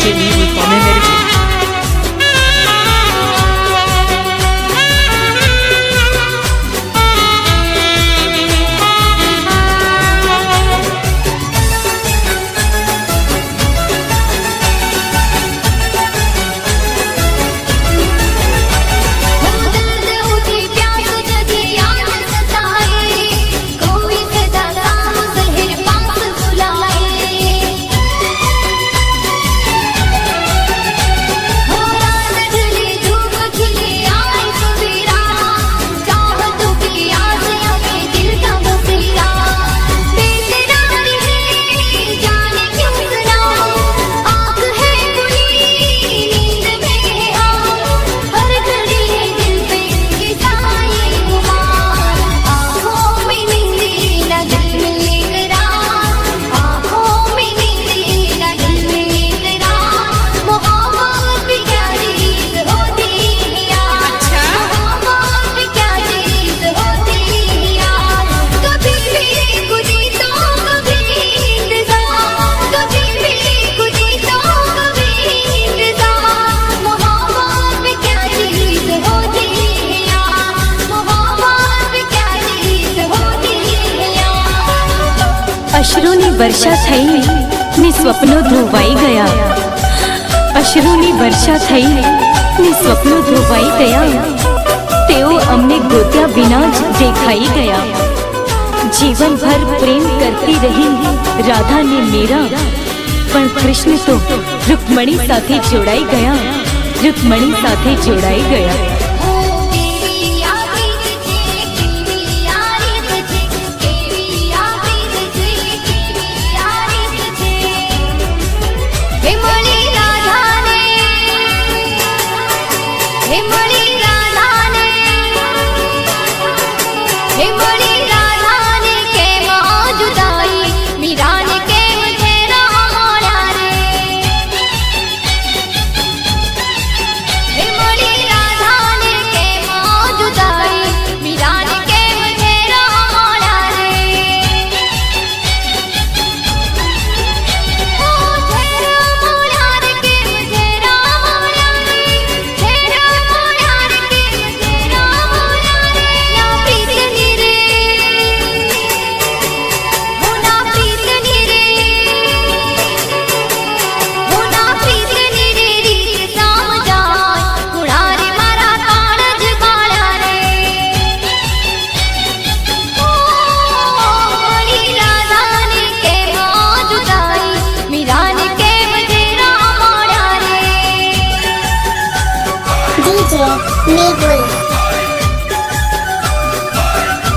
के लिए मिलता है मेरे को। अश्रुनी वर्षा थई ने स्वप्नो धोवाई गया। अश्रुनी वर्षा थई ने स्वप्नो धोवाई गया। तेओ अमने गोत्या बिना ज देखाई गया। जीवन भर प्रेम करती रही राधा ने मेरा, पण कृष्ण तो रुक्मणी साथे जोड़ाई गया। रुक्मणी साथे जोड़ाई गया।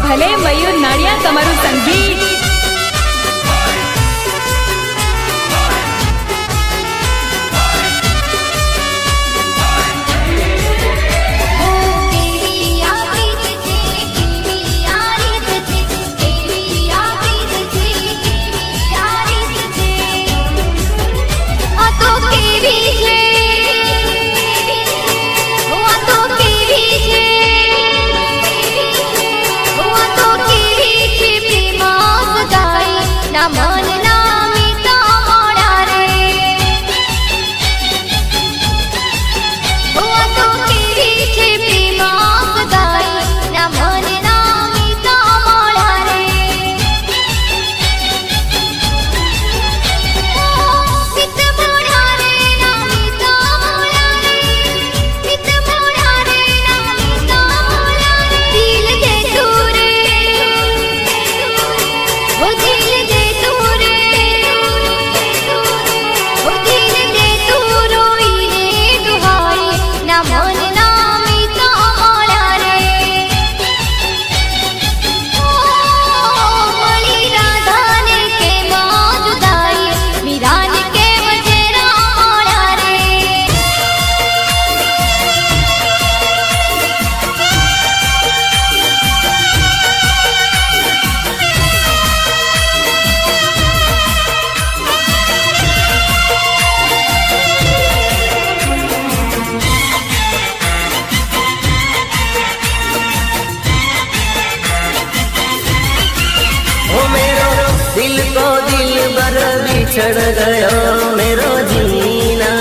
भले मयूर नाड़िया तमारू संगीत। दिल को दिल बर बिछड़ गया मेरो जीना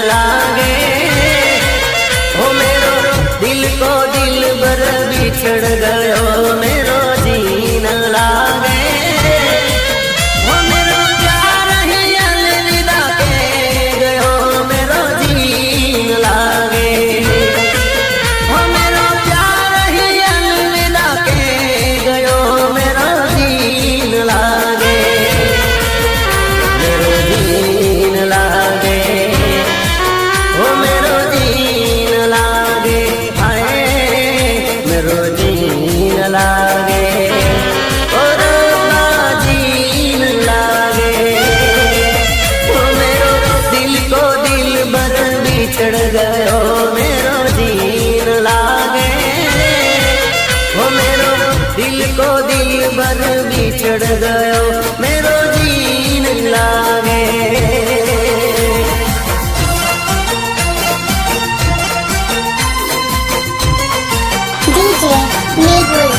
चढ़ गयो मेरो जीन लागे। DJ Mehul.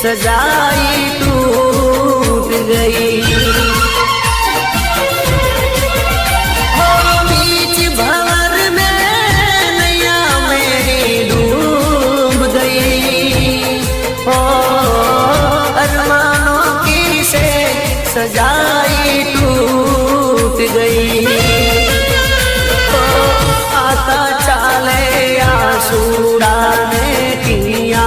सजाई टूट गई हो बीच भंवर में नैया मेरी डूब गई हो अरमानों की से सजाई टूट गई हो आता चाले आसूड़ा ने किया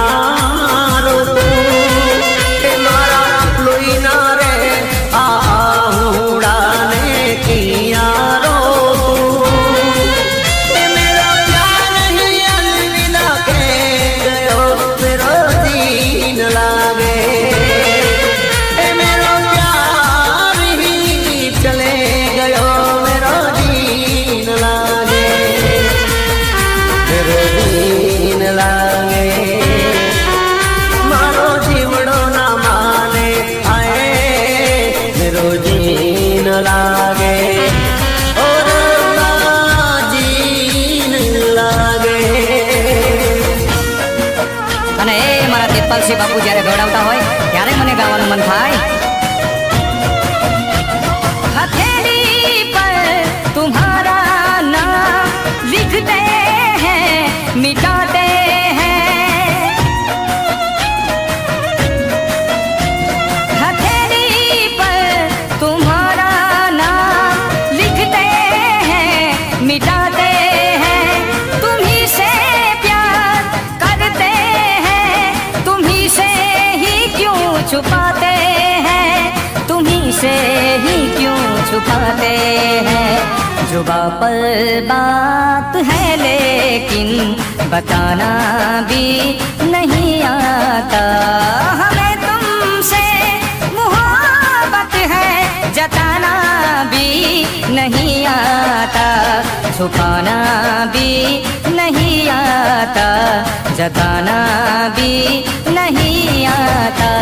लागे और जीन लागे। અને એ મારા દેવપાલસિંહ બાપુ જ્યારે ગવડાવતા હોય ત્યારે મને ગાવાનું મન થાય। हथेली पर तुम्हारा नाम लिखते हैं मिटाते हैं, हथेली पर तुम्हारा नाम लिखते हैं मिटाते हैं। तुम्ही से प्यार करते हैं, तुम्ही से ही क्यों छुपाते हैं, तुम्ही से ही क्यों छुपाते हैं। जुबां पर बात है लेकिन बताना भी नहीं आता, हमें तुमसे मोहब्बत है जताना भी नहीं आता, छुपाना भी नहीं आता, जताना भी नहीं आता।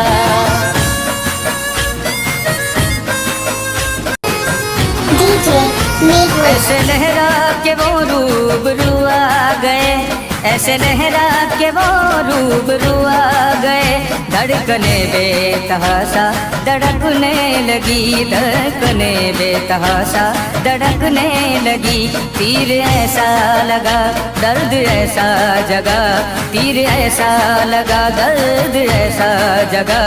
DJ Mehul. ऐसे लहरा के वो रूबरू आ गए, ऐसे लहरा के वो रूबरू आ गए। धड़कने बेतहासा धड़कने लगी, धड़कने बेतहासा धड़कने लगी। तीर ऐसा लगा दर्द ऐसा जगा, तीर ऐसा लगा दर्द ऐसा जगा।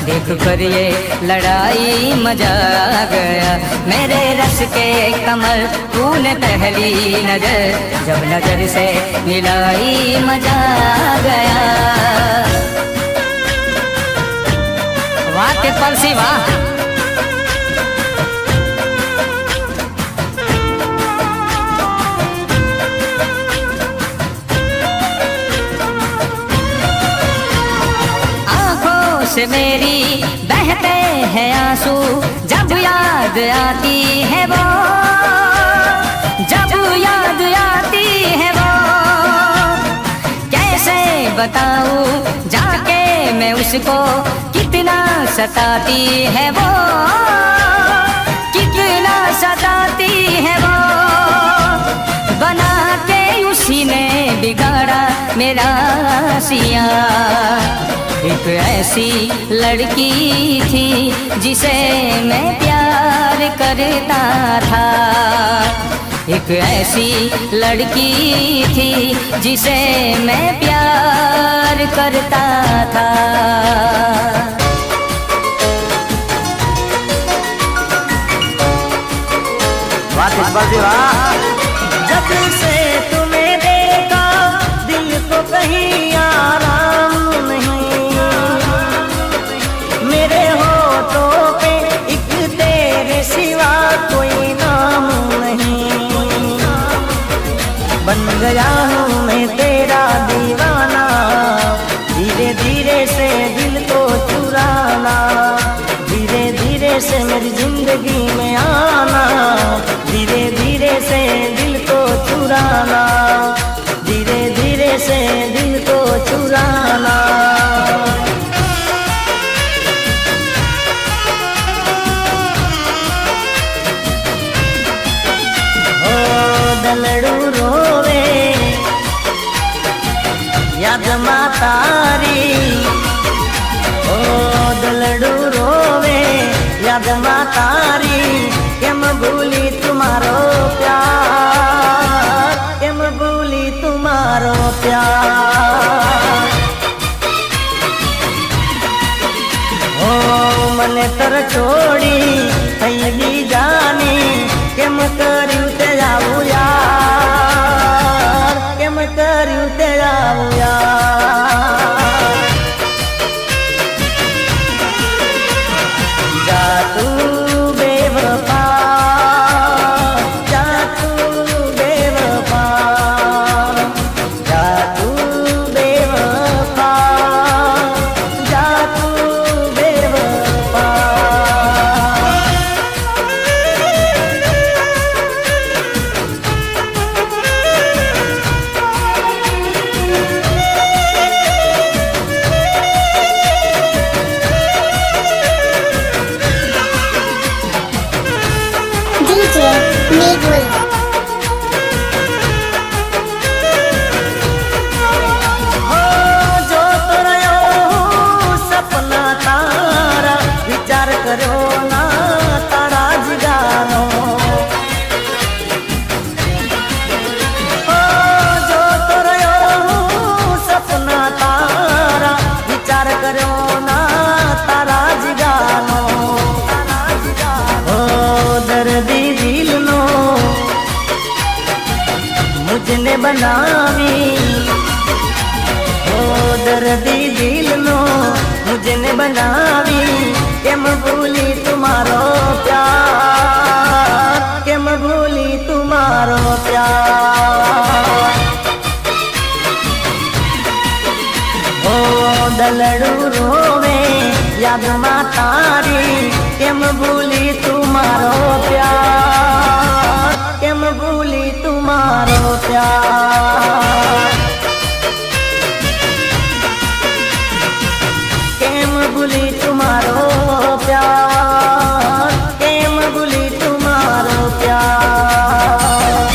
देख कर ये लड़ाई मजा आ गया, मेरे रस के कमर तूने पहली नजर जब नजर से मिलाई मजा आ गया। વાહ દેવપાલસિંહ વાહ। आंखों से मेरी बहते हैं आंसू जब याद आती है वो, जब याद आती है वो। कैसे बताऊं जाके मैं उसको कितना सताती है वो, कितना सताती है वो। बना के उसी ने बिगाड़ा मेरा सिया। एक ऐसी लड़की थी जिसे मैं प्यार करता था, एक ऐसी लड़की थी जिसे मैं प्यार करता था। जब से तुम्हें देखा दिल को कहीं आराम नहीं, मेरे होठों पे एक तेरे सिवा गया हूँ मैं तेरा दीवाना, धीरे धीरे से दिल को चुराना, धीरे धीरे से मेरी जिंदगी में आना, धीरे धीरे से दिल को चुराना, धीरे धीरे से दिल को चुराना। दलड़ू रोवे यादમાં તારી, ઓ દલડુ રોવે યાદમાં તારી, કેમ ભૂલી તુમારો પ્યાર, કેમ ભૂલી તુમારો પ્યાર। ઓ મને તર છોડી થઈ બીજાની, કેમ કર્યું તે આવું યાર, કેમ કર્યું તે આવું યાર। જા તું બેવફા, જા તું બેવફા, જા તું બેવફા, જા તું બેવફા। DJ Mehul. हो जो तो रहो सपना तारा, विचार करो ना तारा जिगानो। हो जो तो रहो सपना तारा, विचार करो ना तारा जिगानो। हो दर्दी दिल नो मुझने बनावी, ओ दर्दी दिल नो मुझने बनावी, केम भूली तुम्हारो प्यार, केम भूली तुम्हारो प्यार। ओ दलड़ू रोवे यादમાં તારી, કેમ ભૂલી तुम्हारो प्यार, केम भूली तुम्हारो प्यार। केम भूली तुम्हारो प्यार, केम भूली तुम्हारो प्यार।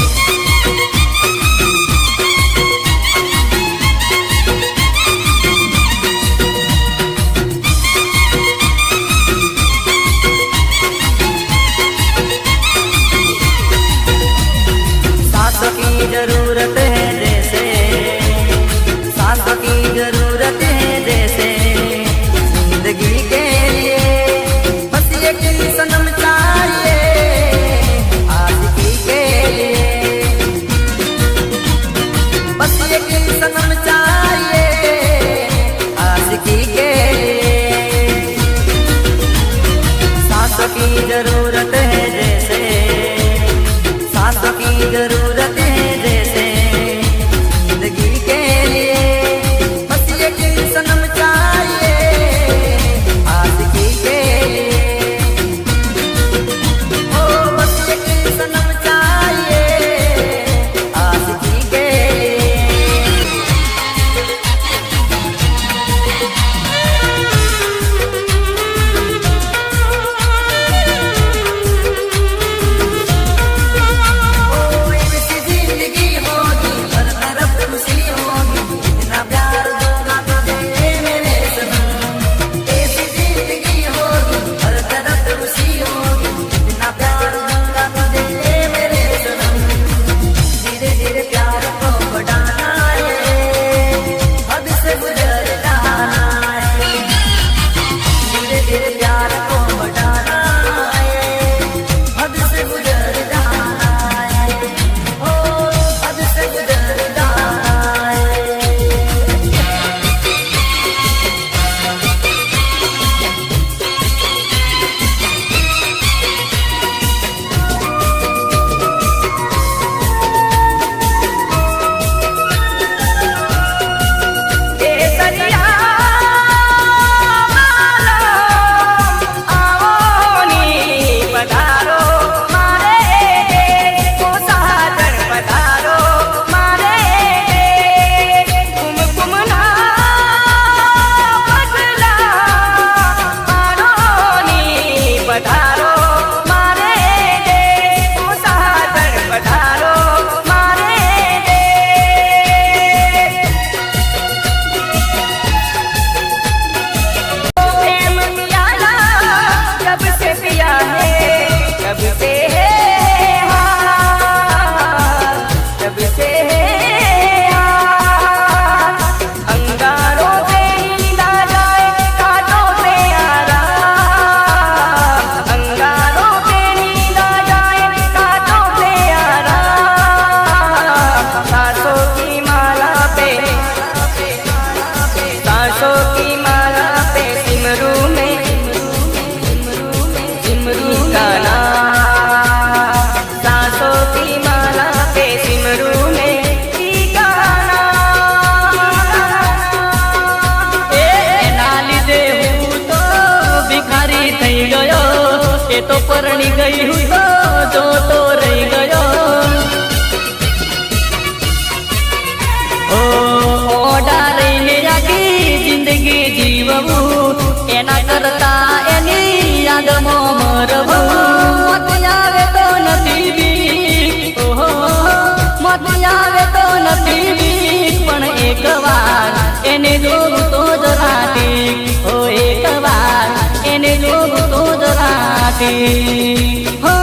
साठी हो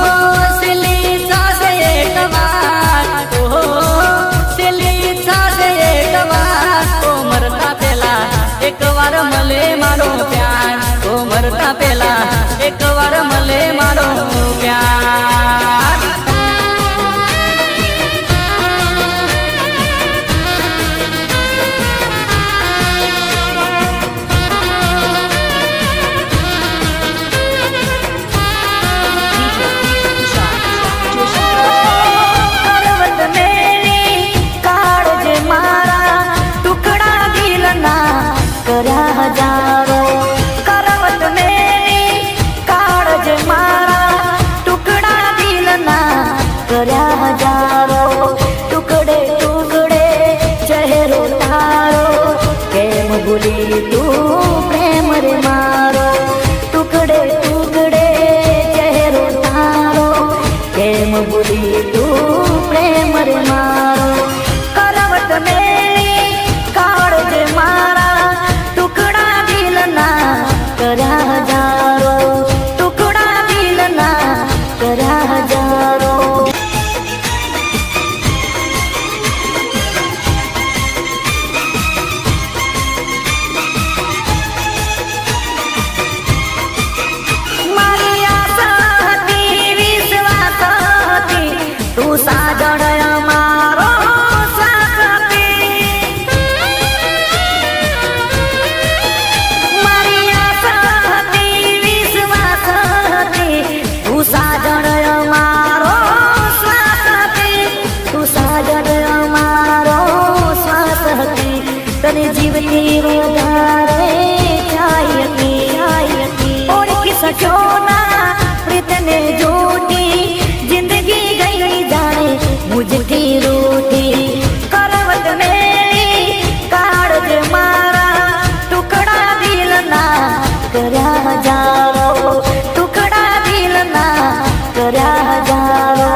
सिलीचा एकवास हो सिलीचा एकवास हो मरता पेला एक वार मले मारो प्यार हो मरता पेला एक वार मले मारो प्यार भूली तू प्रेम रे मारो टुकड़े टुकड़े चेहरो तारो केम भूली तू प्रेम रे मारो करवट मेरी काळज मारा टुकड़ा दिल ना करा जारो टुकड़ा दिल ना करा जारो जीवती વધારે આયતી ઓળખી શક્યો ના પ્રીતને જોટી જિંદગી ગઈ જાણે મુજથી રૂઠી કરવટ મેરી કાળજ મારા ટુકડા દિલ ના કર્યા જારો ટુકડા દિલ ના કર્યા જારો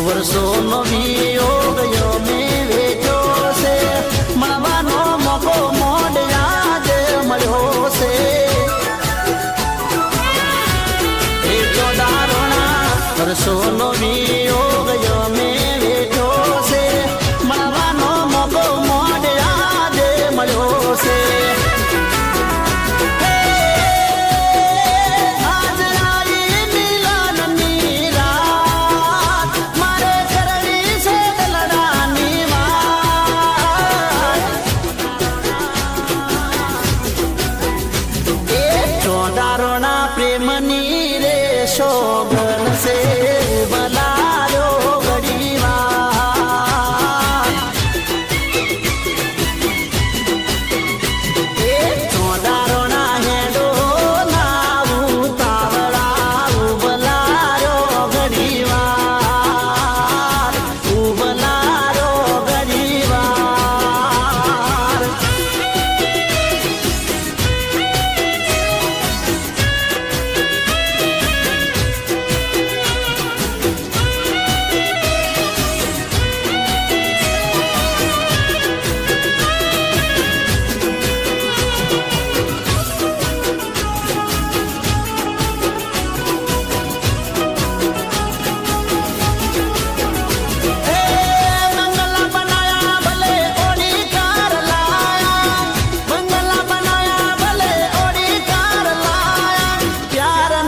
વર્ષોનો વિયોગ યો મેં વેચ્યો છે મળવાનો મોકો મોડ આજે મળ્યો છે એ ચોડારોણા વર્ષોનો વિયોગ યો મેં વેચ્યો છે મળવાનો મોકો મોડ આજે મળ્યો છે પ્રેમની રે શોભન છે બલાયો ઘડીવાર એ ચોદારોના હેડો ના ઉતાવળા ઉબલાયો ઘડીવાર ઉબલાયો ઘડીવાર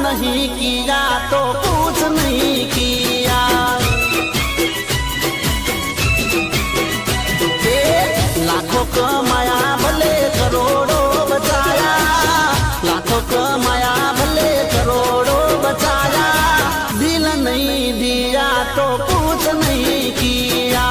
नहीं किया तो कुछ नहीं किया लाखों कमाया भले करोड़ों बचाया लाखों कमाया भले करोड़ों बचाया दिल नहीं दिया तो कुछ नहीं किया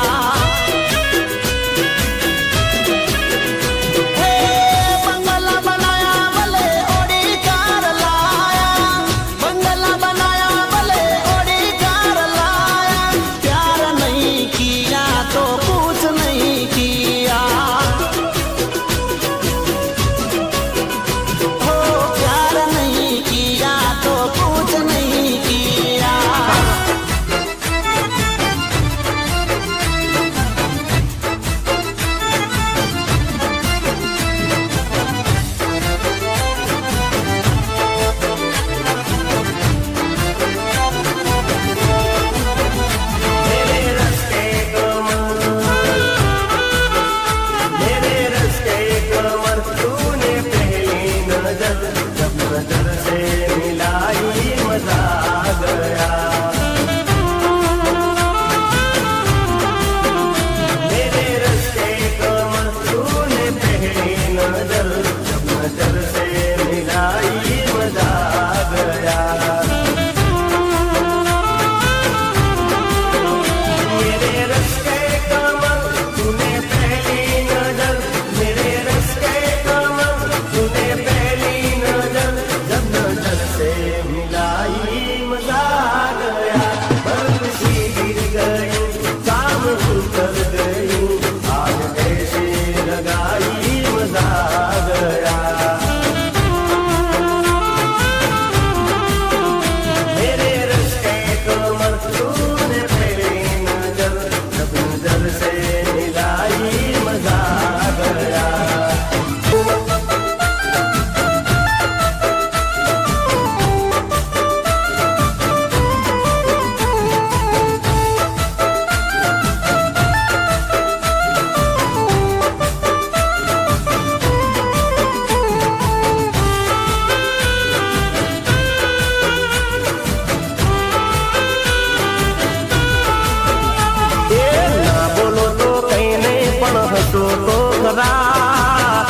તો ખરા.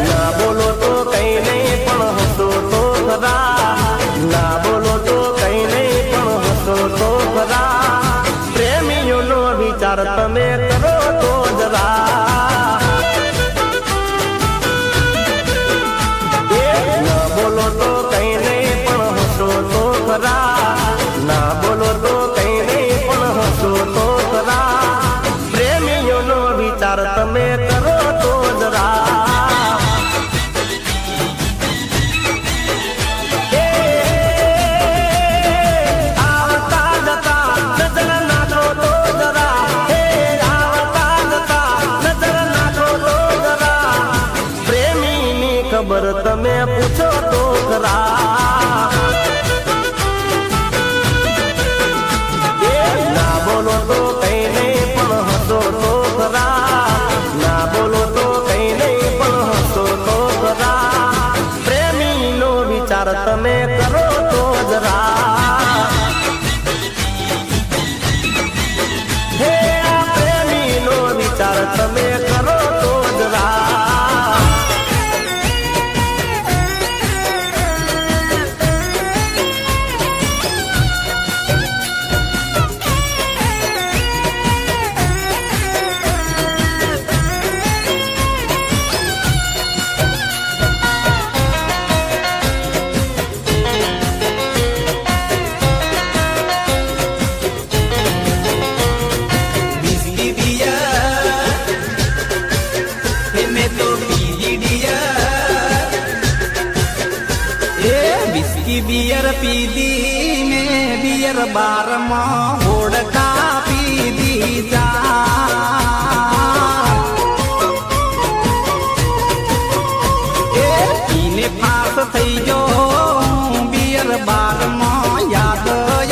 ના બોલો તો કઈ નહીં પણ હસો તો ખરા. ના બોલો તો કઈ નહીં પણ હસો તો ખરા. પ્રેમીઓનો વિચાર તમે કરો તો જરા. ના બોલો તો કઈ નહીં પણ હસો તો ખરા. ના બોલો તો કઈ નહીં પણ હસો તો ખરા. પ્રેમીઓનો વિચાર તમે કરો તો જરા. ખબર તમે પૂછો તો ખરા. ના બોલો તો કઈ નહીં પણ હસો તો ખરા. ના બોલો તો કઈ નહીં પણ હસો તો ખરા. પ્રેમીનો વિચાર તમે કરો તો જરા. હે આ પ્રેમીનો વિચાર તમે કરો તો જરા. बियर पीदी में बियर बार में ओढ़का पीदी जा. पीने पास થઈ જો बियर बार में याद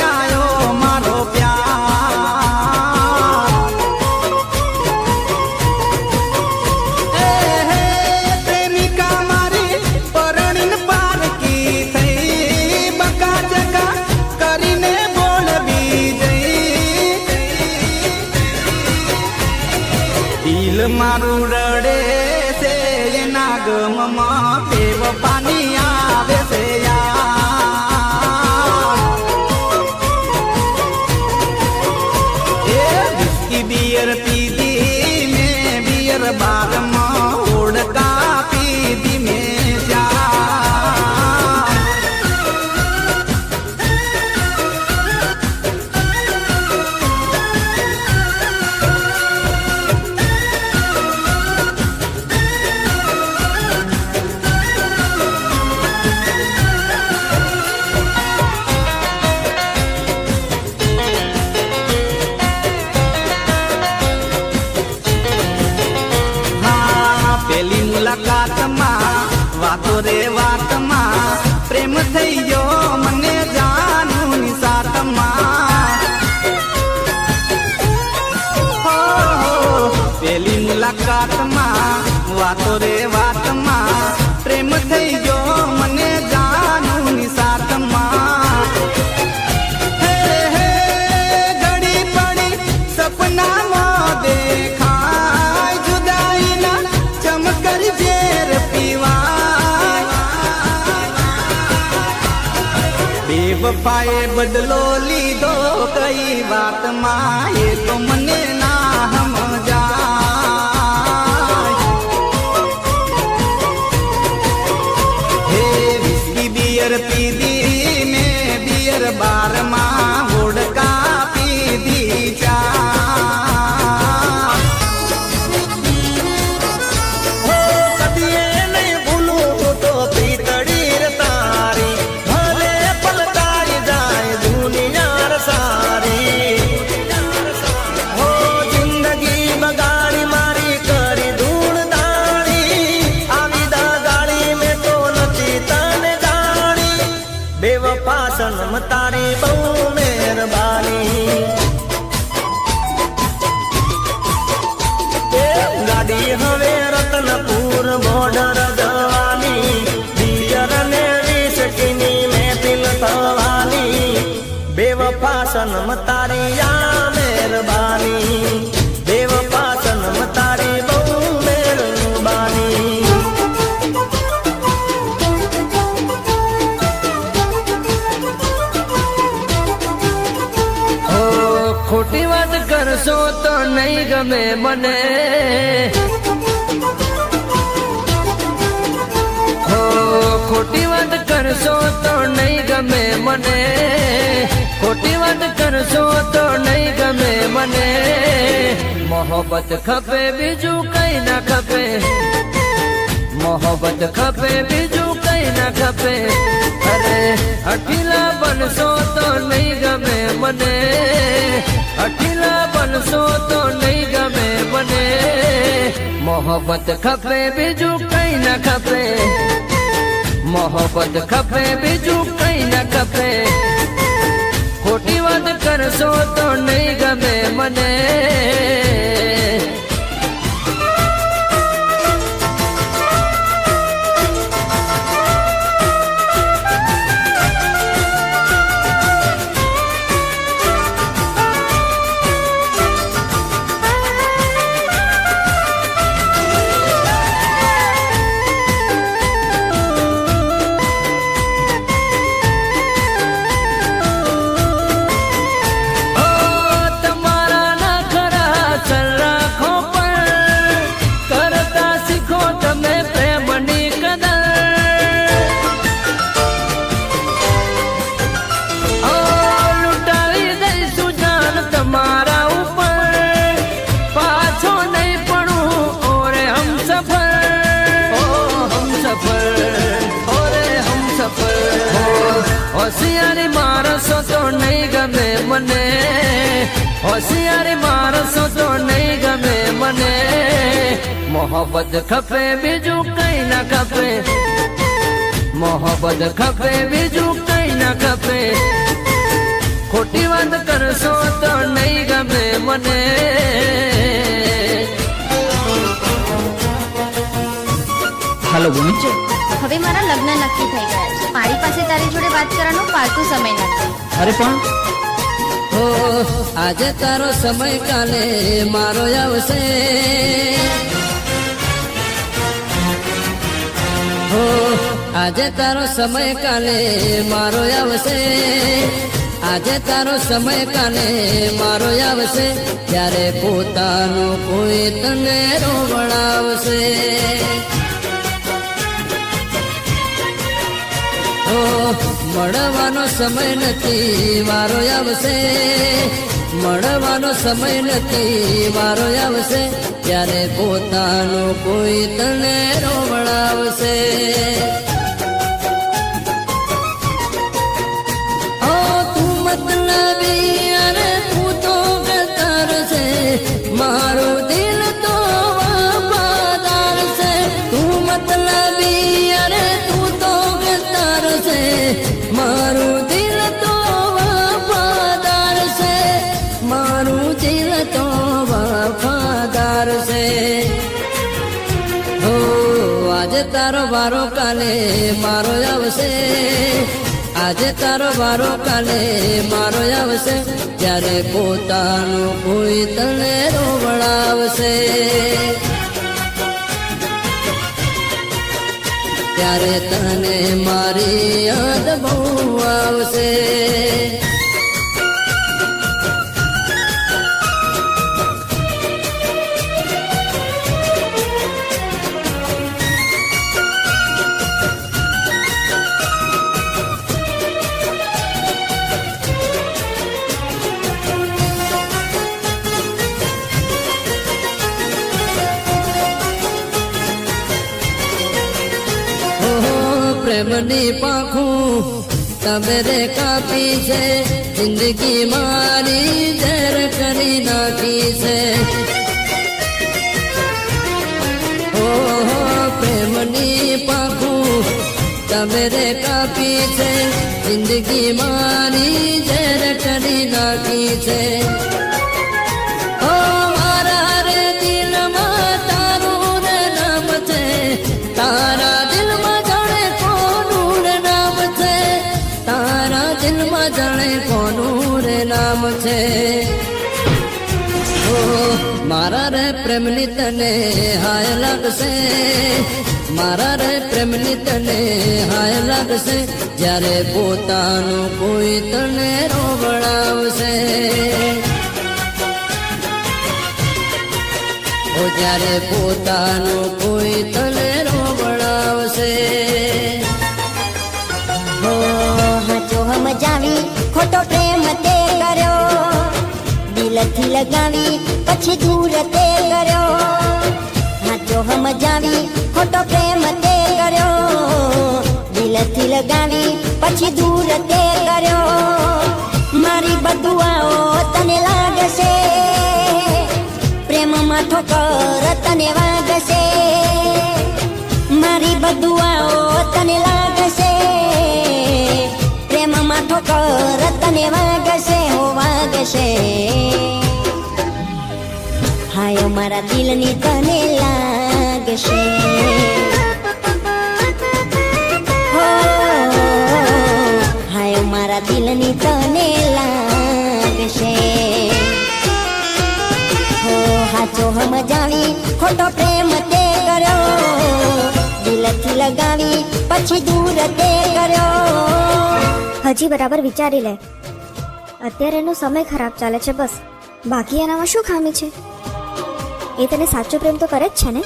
आयो मारो प्यार. प्रेमिका मारी પરણીન પાર કી થઈ બકા જકા કરીને બોલવી જઈ. દિલ મારું રડે છે એના ગમમાં પેવ પાણી આવે છે યાર. એ વિસ્કી બિયર પીધી મેં બિયર બારમાં ઓળકા પીધી મેં જા. પેલી મુલાકાતમાં વાતો રે વાતમાં પ્રેમ થઈ ગયો મને જાનું સાતમાં. પેલી મુલાકાતમાં વાતો રે વાતમાં પ્રેમ થઈ ગયો મને જાનું સાતમાં. ઘડી પડી સપનામાં દેખાય જુદાઈના ચમકર ઝેર પીવાય. બેવફાએ બદલો લીધો કઈ વાતમાં એ તો મને ના સમજાય. હે વિસ્કી બિયર પીધી મેં બિયર બારમાં ઓળકા પીધી ચા. સનમ તારી બહુ મહેરબાની. ગાડી હવે રતનપુર બોર્ડર જવાની. બિયર ને વિસ્કીની મહેફિલ થવાની. બેવફા સનમ તારી આ મહેરબાની. ખોટી વાત કરશો તો નહીં ગમે મને હો ખોટી વાત કરશો તો નહીં ગમે મને ખોટી વાત કરશો તો નહીં ગમે મને મોહબ્બત ખપે બીજું કઈ ના ખપે મોહબ્બત ખપે બીજું કઈ ના ખપે અરે અઠીલા બનશો તો નહીં ગમે મને અઠીલા બનશો તો નહીં ગમે મને મોહબ્બત ખપે બીજું કઈ ના ખપે મોહબ્બત ખપે બીજું કઈ ના ખપે ખોટી વાત કરશો તો નહીં ગમે મને હોશિયારી મારસો તો નહીં ગમે મને હોશિયારી મારસો તો નહીં ગમે મને મોહબ્બત ખપે બીજું કઈ ના ખપે મોહબ્બત ખપે બીજું કઈ ના ખપે ખોટી વાત કરશો તો નહીં ગમે મને હાલો ભૂમિ છે હવે મારા લગ્ન નક્કી થઈ ગયા છે મારી પાસે તારી જોડે વાત કરવાનો ફાલતુ સમય નથી અરે પણ હો આજે તારો સમય કાલે મારો આવશે હો આજે તારો સમય કાલે મારો આવશે આજે તારો સમય કાલે મારો આવશે ત્યારે પોતાનું કોઈ તને રોવડાવશે મળવાનો સમય નથી મારો આવશે મળવાનો સમય નથી મારો આવશે ત્યારે પોતાનું કોઈ તને રોવડાવશે ઓ તું મતલબી અરે તું તો ગતાર છે મારું દિલ તો વફાદાર છે તું મતલબી અરે તું તો ગતાર છે મારું દિલ તો વફાદાર છે મારું દિલ તો વફાદાર છે હો આજે તારો વારો કાલે મારો આવશે આજે તારો વારો કાલે મારો આવશે જ્યારે પોતાનું કોઈ તને રોવડાવશે ત્યારે તને મારી યાદ બહુ આવશે પ્રેમની પાંખું તમે રે કાપી છે જિંદગી મારી ઝેર કરી નાખી છે ઓહો પ્રેમની પાંખું તમે રે કાપી છે જિંદગી મારી ઝેર કરી નાખી છે ઓ મારા રે દિલમાં તારું રે નામ છે તારા દિલમાં જાણે કોનું રે નામ છે ઓ મારા રે પ્રેમની તને હાય લાગશે મારા રે પ્રેમની તને હાય લાગશે જ્યારે પોતાનું કોઈ તને રોવડાવશે ઓ જ્યારે પોતાનું કોઈ તને રોવડાવશે. હો હાચો સમજાવી ખોટો પ્રેમ તે કર્યો, દિલથી લગાવી પછી દૂર તે કર્યો. હાચો સમજાવી ખોટો પ્રેમ તે કર્યો, દિલથી લગાવી પછી દૂર તે કર્યો. મારી બદુઆઓ તને લાગશે, પ્રેમમાં ઠોકર તને વાગશે. મારી બદુઆઓ તને લાગશે, પ્રેમમાં ઠોકર તને વાગશે, હો વાગશે. હાય મારા દિલની તને લાગશે. હો હાય મારા દિલની તને લાગશે. હો હાચો સમજાવી ખોટો પ્રેમ તે કર્યો, દિલથી લગાવી પછી દૂર તે કર્યો. હજી બરાબર વિચારી લે. અત્યારે એનો સમય ખરાબ ચાલે છે બસ, બાકી એનામાં શું ખામી છે? એ તને સાચો પ્રેમ તો કરે જ છે ને.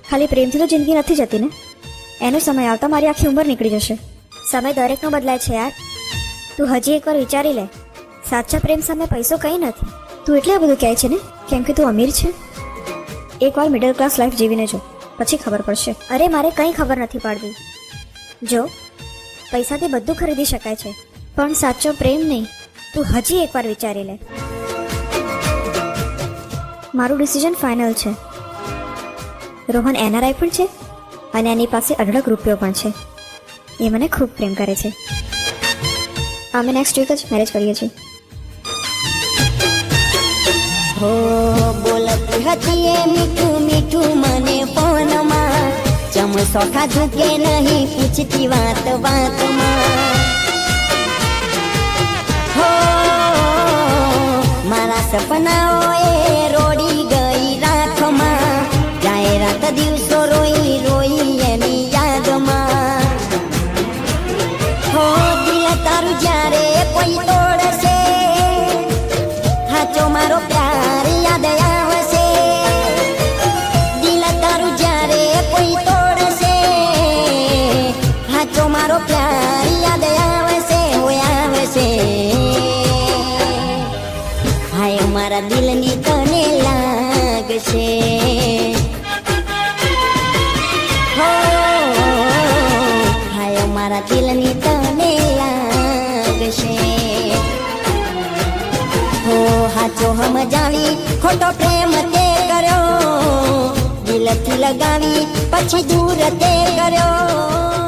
ખાલી પ્રેમથી તો જિંદગી નથી જતી ને. એનો સમય આવતા મારી આખી ઉંમર નીકળી જશે. સમય દરેકનો બદલાય છે યાર. તું હજી એકવાર વિચારી લે. સાચા પ્રેમ સામે પૈસો કંઈ નથી. તું એટલે આ બધું કહે છે ને કેમ કે તું અમીર છે? એકવાર મિડલ ક્લાસ લાઈફ જીવીને જો, પછી ખબર પડશે. અરે મારે કંઈ ખબર નથી પડતી. જો પૈસાથી બધું ખરીદી શકાય છે, પણ સાચો પ્રેમ નહીં. તું હજી એકવાર વિચારી લે. મારું ડિસિઝન ફાઇનલ છે. રોહન એનઆરઆઈ પણ છે અને એની પાસે અઢળક રૂપિયો પણ છે. એ મને ખૂબ પ્રેમ કરે છે. અમે નેક્સ્ટ વીક જ મેરેજ કરીએ છીએ. હો બોલતી હતી એ મીઠું મીઠું મને ફોનમાં, ચમસો ખાધું કે નહીં પૂછતી વાત વાતમાં. હો મારા સપનાઓ એ રોડી ગઈ રાખમાં, જાય રાત દિવસો રોઈ રોઈ એની યાદમાં. હો દિલ તારું જ્યારે કોઈ તોડશે, હાચો મારો પ્યાર યાદ આવશે. દિલ તારું જ્યારે કોઈ તોડશે, હાચો મારો પ્યાર યાદ આવશે, હોય આવશે. હાય મારા દિલની તને લાગશે. હો હાય મારા દિલની તને લાગશે. હો હાચો સમજાવી ખોટો પ્રેમ તે કર્યો, દિલથી લગાવી પછી દૂર તે કર્યો.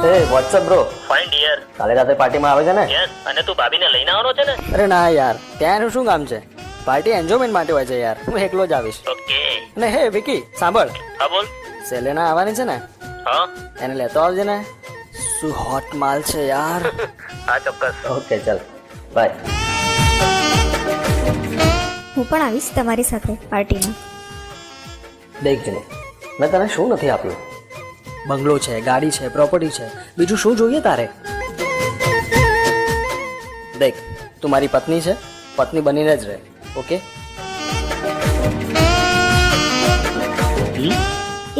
Hey what's up bro. Fine dear. કાલે રાતે પાર્ટીમાં આવે છે ને? યસ. અને તું ભાભીને લઈને આવવાનો છે ને? અરે ના યાર, ત્યાં એનું શું કામ છે? પાર્ટી એન્જોયમેન્ટ માટે હોય છે યાર. હું એકલો જ આવીશ. ઓકે. અને હે વિકી સાંભળ. હા બોલ. સેલેના આવવાની છે ને? હા. એને લેતો આવજે ને. શું હોટ માલ છે યાર. હા ચોક્કસ. ઓકે ચલ બાય. હું પણ આવીશ તમારી સાથે પાર્ટીમાં. દેખ જને, મેં તને શું નથી આપ્યું? બંગલો છે, ગાડી છે, પ્રોપર્ટી છે, બીજું શું જોઈએ તારે? દેખ તું મારી પત્ની છે, પત્ની બનીને જ રહે. ઓકે?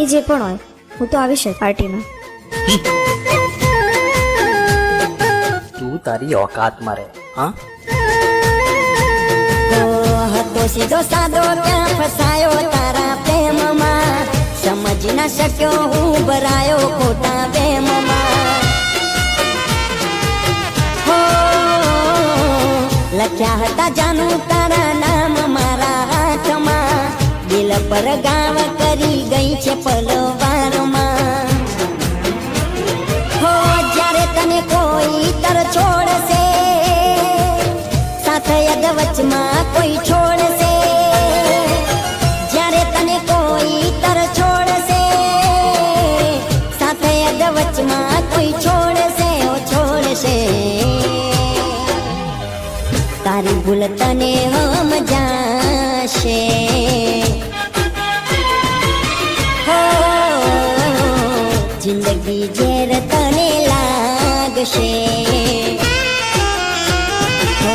એ જે પણ હોય હું તો આવીશ જ પાર્ટીમાં. તું તારી ઓકાતમાં રહે. હા હતો સીધો સાદો ત્યાં ફસાયો તારા પ્રેમમાં, સમજી ના શક્યો હું ભરાયો ખોટા પ્રેમમાં. હો લખ્યા હતા જાનું તારા નામ મારા હાથમાં, દિલ પર ગાવ કરી ગઈ છે પલવારમાં. હો જ્યારે તને કોઈ તર છોડશે, સાથે યદ વચમાં કોઈ છોડશે. જ્યારે તને કોઈ તર છોડશે, સાથે યદ વચમાં કોઈ છોડશે, ઓ છોડશે. તારી ભૂલ તને સમજાશે. હો જિંદગી ઝેર તને લાગશે. હો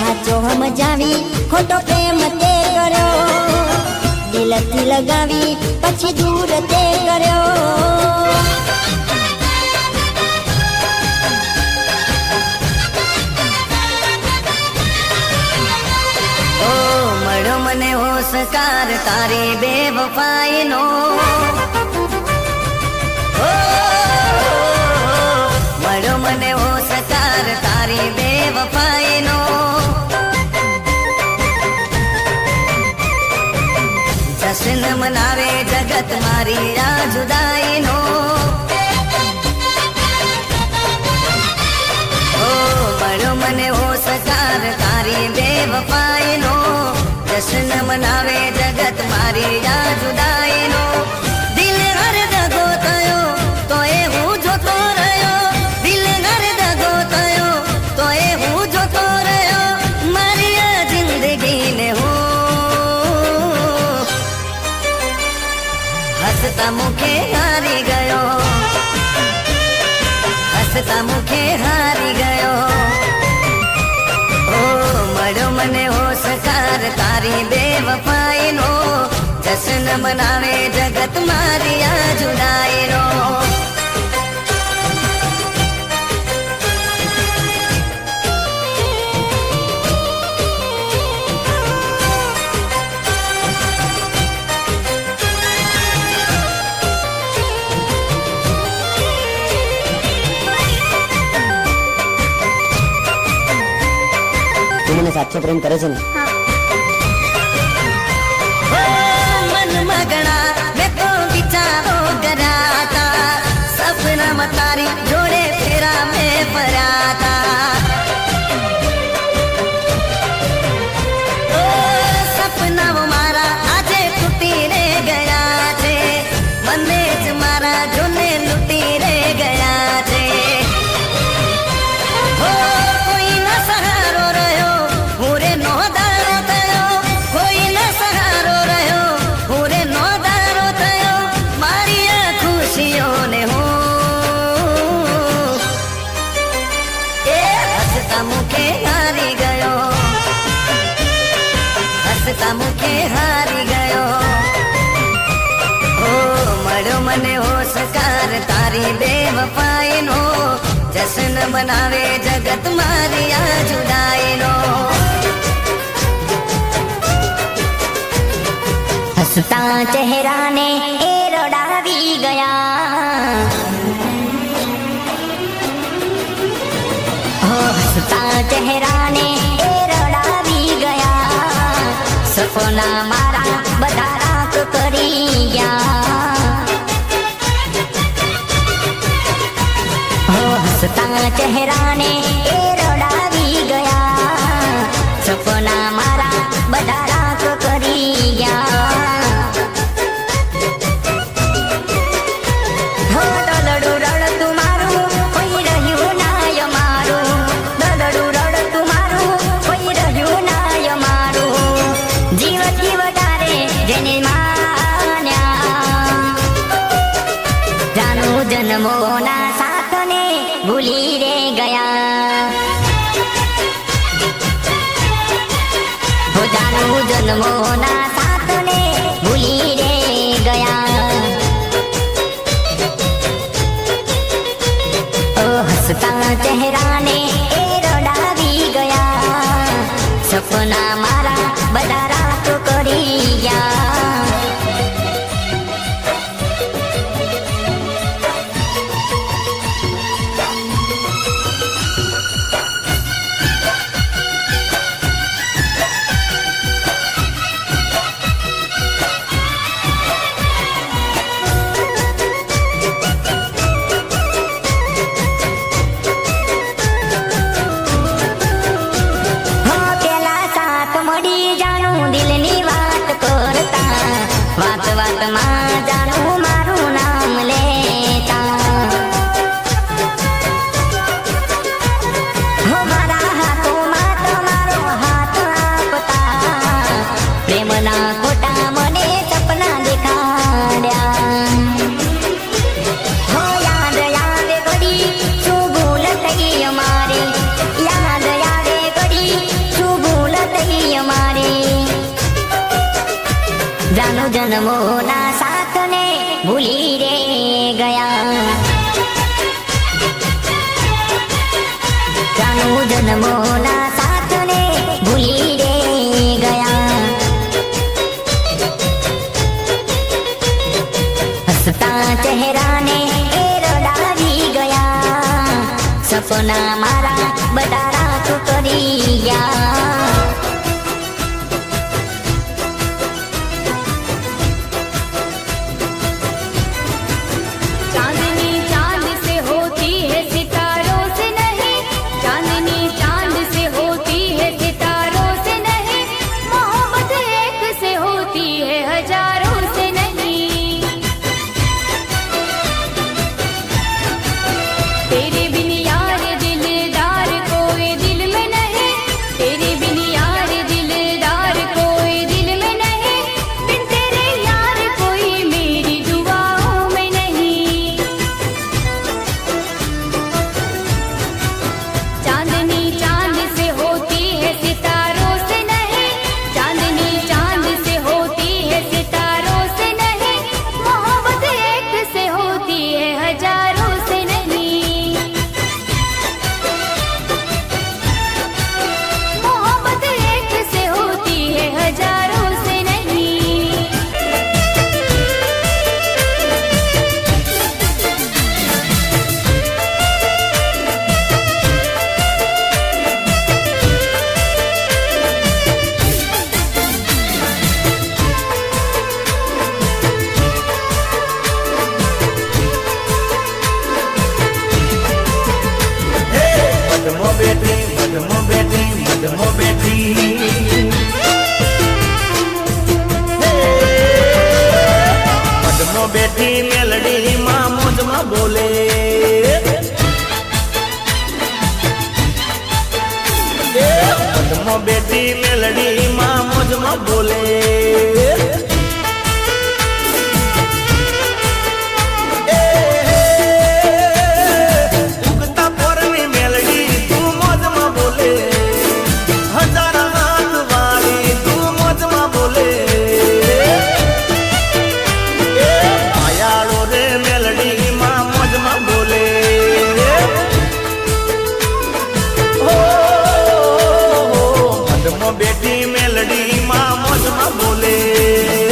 હાચો સમજાવી ખોટો પ્રેમ તે કર્યો, દિલ દિલથી લગાવી પછી દૂર તે કર્યો. ઓ મળ્યો મને હોશકાર તારી બેવફાઈનો. મળ્યો મને હોશકાર તારી બેવફાઈનો. જશ્ન મનાવે જગત મારી આ જુદાઈનો. ઓ મળ્યો મને હોશકાર તારી બેવફાઈનો. જશ્ન મનાવે જગત મારી આ જુદાઈનો. દિલ હર દગો થયો તો એ હું જોતો રહ્યો. દિલ હર દગો થયો તો એ હું જોતો રહ્યો. મારી આ જિંદગીને હું હસતા મુખે હારી ગયો. હસતા મુખે હારી ગયો. ઓ મળ્યો મને હોશકાર તારી બેવફાઈનો. જશ્ન મનાવે જગત મારી આ જુદાઈનો. તું મને સાચો પ્રેમ કરે છે ને? મન મગણા મેં તો વિચારો કરાતા. સપનામાં તારી જોડે ફેરા મેં ફરાતા. સપનાઓ મારા આજે તૂટી રે ગયા છે. મને જ મારા જોને લૂટી રે ગયા છે. કોઈ ના સહારો રહ્યો હું રે નો દારો થયો. કોઈ ના સહારો રહ્યો હું રે નો દારો થયો. મારી આ ખુશીઓને હું એ હસતા મુખે હારી ગયો. હસતા મુખે હારી ગયો. ઓ મળ્યો મને હોશકાર તારી બેવફાઈનો. જશ્ન મનાવે જગત મારી આ જુદાઈનો. હસતા ચહેરાને એ રડાવી ગયા. હસતા ચહેરાને એ રડાવી ગયા. સપના મારા બધા રાત કરી ગયા. હસતા ચહેરાને એ રડાવી ગયા. સપના મારા બધા રાત કરી ગયા. દલડું રડતું મારું કોઈ રહ્યું નાય મારું. દલડું રડતું મારું કોઈ રહ્યું નાય મારું. જીવથી વધારે જેને માન્યા. જાનું જન્મોના સાથને ભૂલી રે ગયા. હો જાનું જન્મોના સાથને ભૂલી રે ગયા. ઓ હસતા ચહેરાને એ રડાવી ગયા. સપના મારા બધા રાત કરી ગયા. પેલા સાથ મળી જાણું દિલની વાત કરતા. વાત વાતમાં જાણું મારું નામ લેતા. મારા હાથોમાં તમારો હાથ આપતા. પ્રેમના ખોટા મને સપના દેખાડ્યા. યાદ આવે ઘડી શું ભૂલ થઈ અમારી. યાદ આવે ઘડી શું ભૂલ થઈ અમારી. જાનો જાનું જન્મોના સાથને ભૂલી રે ગયા જાનું જન્મોના સાથને ભૂલી રે ગયા હસતા ચહેરાને એ રડાવી ગયા સપના મારા બધા રાત કરી ગયા બેઠી મેલડી માં મોજમાં બોલે બેઠી મેલડી માં મોજમાં બોલે ઉગતા પોરની મેલડી તું મોજમાં બોલે હજાર હાથ વાળી તું મોજમાં બોલે બેટી મેલડી માં મોજમાં બોલે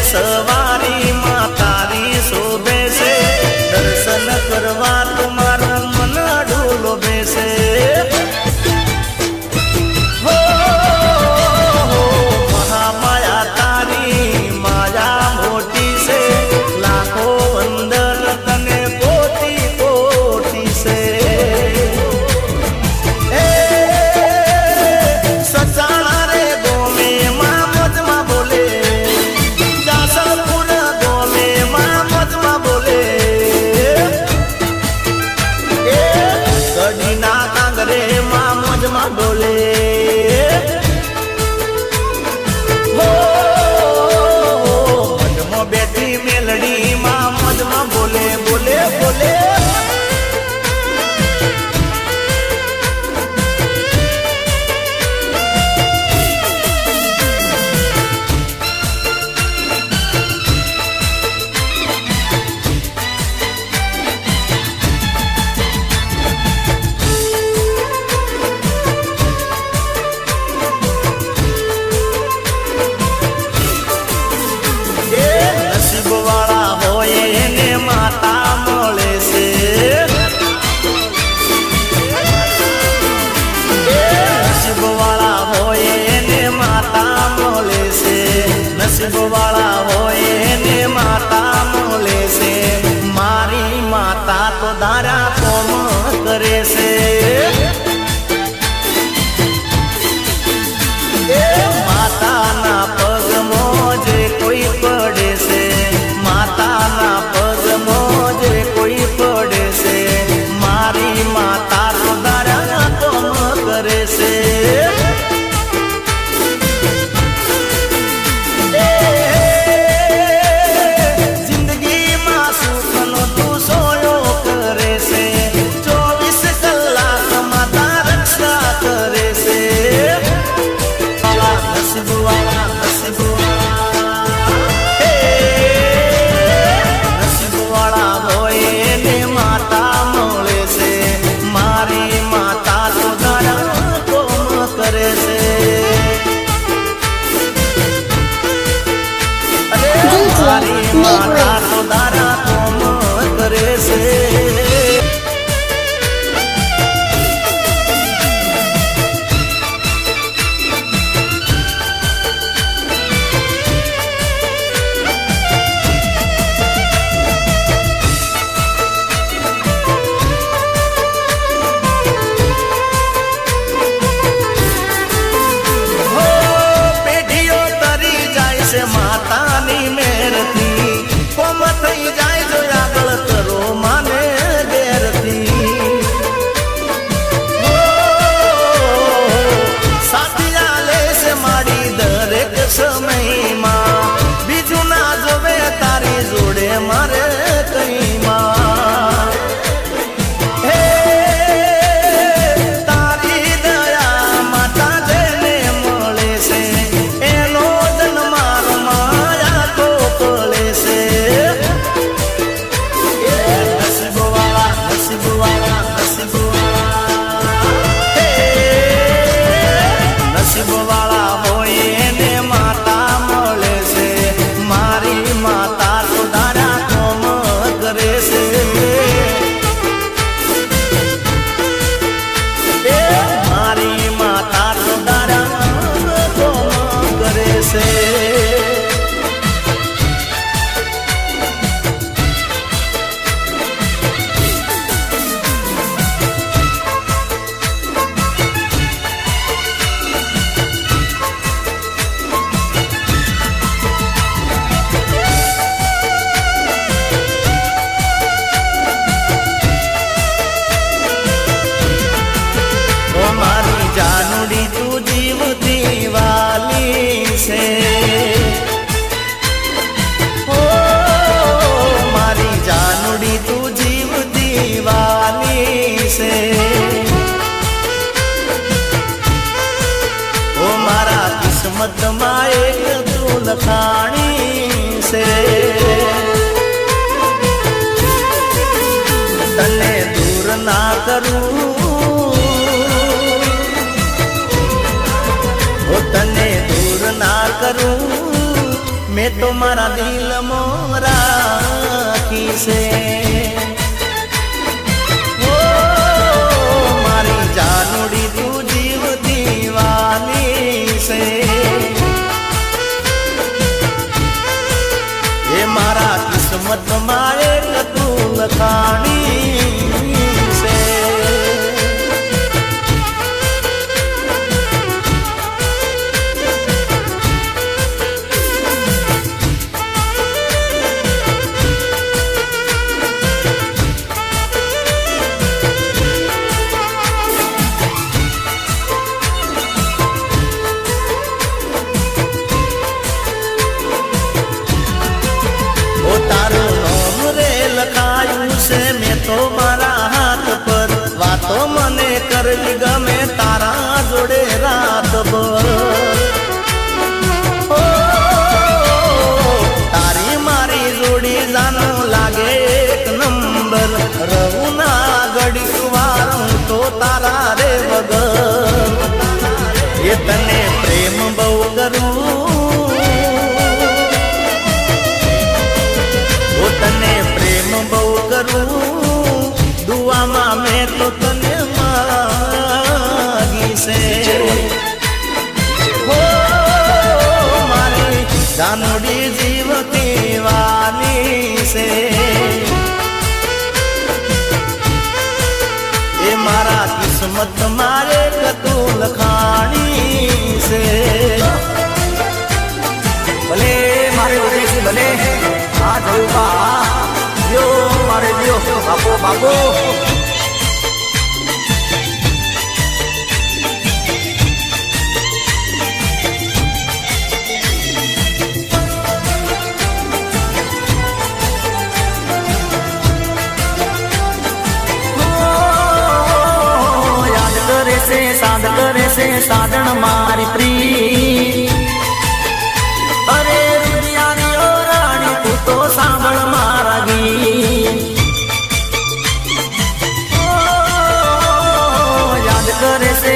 સવારી માં તારી શોભે છે દર્શન કરવા તમારું મન ડોલો બેસે મહામાયા તારી માયા મોટી છે લાખો અંદર તને કોટી કોટી છે સચાણા રે ગોમે માં મોજમાં બોલે મોજમાં બોલે મોજમાં બેઠી મેલડી માં મોજમાં બોલે બોલે બોલે વાળા હોય करूं मैं तो मारा दिल मोरा किसे ओ मारी जानूड़ी तू जीव दीवानी से ये मारा किस्मत मारे तू लखानी से तो मारा हाथ पर वातो मने करली गमे तारा जोड़े रात भर ओ तारी मारी जोड़ी जानो लागे एक नंबर रहुना गड़ी वारूं तो तारा रे वगर ये तने प्रेम बहु करूं वो तने प्रेम बहु करूं दुआ माँ मैं तो तने मागी से हो मारी जानूड़ी जीव दीवानी से ये मारा किस्मत मारे कतूल खानी से भले मारे उदेशी भले आ जाऊंगा यो मारे दियो बापू बापू याद करे से साधन मारी प्री अरे रुदियानी ओ रानी तू तो सांभळ मारा गीत याद करे से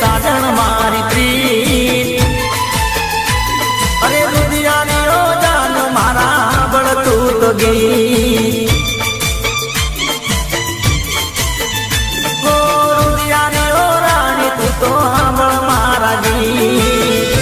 साधन मारी प्रीत अरे रुदियानी ओ जान मारा बड़ तू तो गीत ओ रुदियानी ओ रानी तू तो सांभळ मारा गीत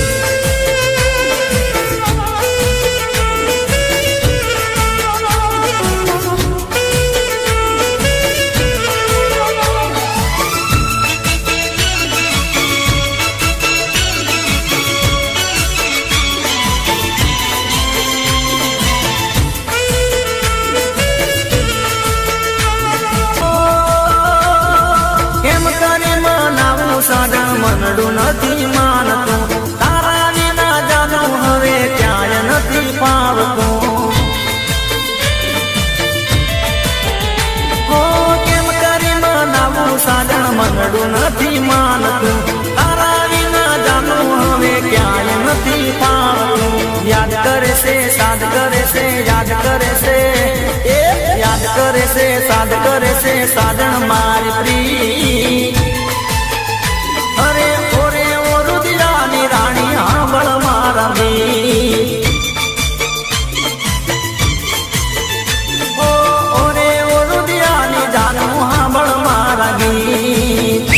मनडू नहीं मानतो तारा विना जानू हवे क्याय नहीं पावतो हो केम करी मनावू साजन मनडू नहीं मानतो तारा विना जानू हवे क्याय नहीं पावतो याद करे से साध करे से याद करे से याद करे से साध करे से साजन मारी प्री अरे ओरे ओ रुदियानी रानी हांबळ मारा गीत ओ ओरे ओ रुदियानी जानू हांबळ मारा गीत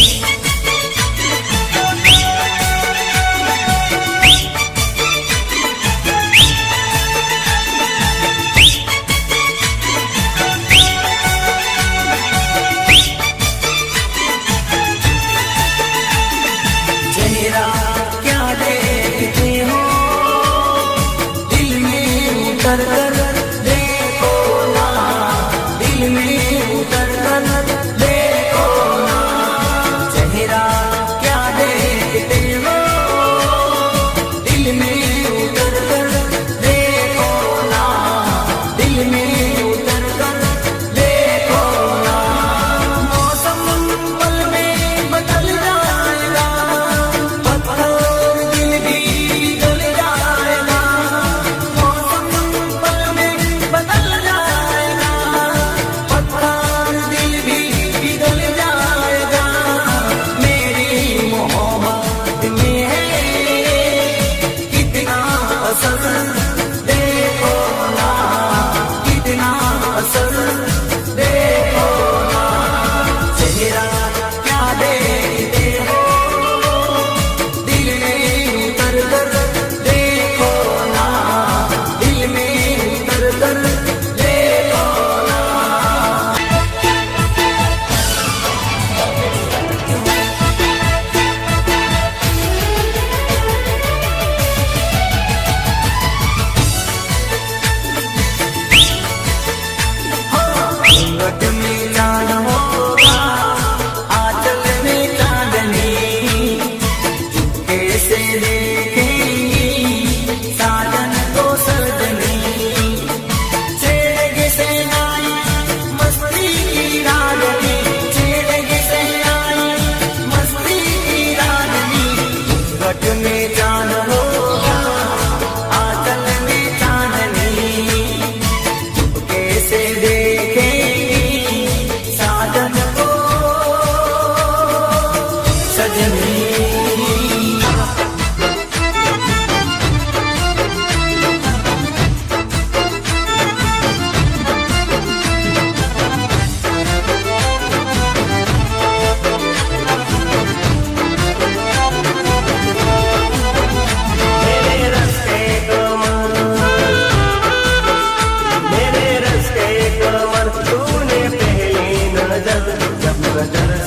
पर तूने पहली नजर जब नजर